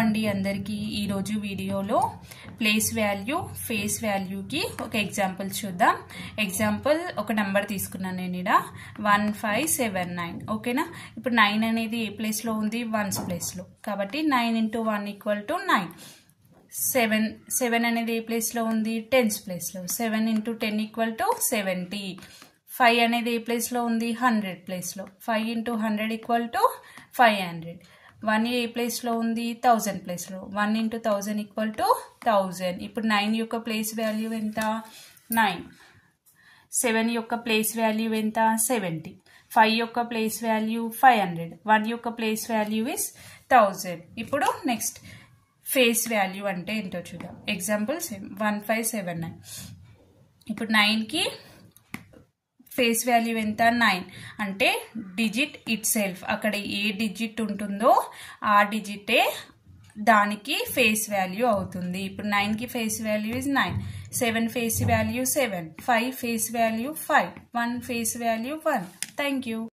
అండి అందరికీ ఈ రోజు వీడియోలో ప్లేస్ వాల్యూ ఫేస్ వాల్యూ కి ఒక ఎగ్జాంపుల్ చూద్దాం. ఎగ్జాంపుల్ ఒక నంబర్ తీసుకున్నాను నేను ఇక్కడ 1579 ఓకేనా. ఇప్పుడు 9 అనేది ఏ ప్లేస్ లో ఉంది, వన్స్ ప్లేస్ లో, కాబట్టి 9 × 1 = 9. 7 అనేది ఏ ప్లేస్ లో ఉంది, టెన్స్ ప్లేస్ లో, 7 × 10 = 70. 5 అనేది ఏ ప్లేస్ లో ఉంది, 100 ప్లేస్ లో, 5 × 100 = 500. 1 ఏ ప్లేస్ లో ఉంది, 1000 ప్లేస్ లో, 1 × 1000 = 1000. ఇప్పుడు 9 యొక్క ప్లేస్ వాల్యూ ఎంత, 9. 7 యొక్క ప్లేస్ వాల్యూ ఎంత, 70. 5 యొక్క ప్లేస్ వాల్యూ 500. 1 యొక్క ప్లేస్ వాల్యూ ఇస్ 1000. ఇప్పుడు నెక్స్ట్ ఫేస్ వాల్యూ అంటే ఏంటో చూద్దాం. ఎగ్జాంపుల్ 1579. ఇప్పుడు 9 కి ఫేస్ వాల్యూ ఎంత, 9 అంటే డిజిట్ ఇట్ సెల్ఫ్, అక్కడ ఏ డిజిట్ ఉంటుందో ఆ డిజిటే దానికి ఫేస్ వాల్యూ అవుతుంది. ఇప్పుడు 9 కి face value is 9, 7 face value 7, 5 face value 5, 1 face value 1. Thank you.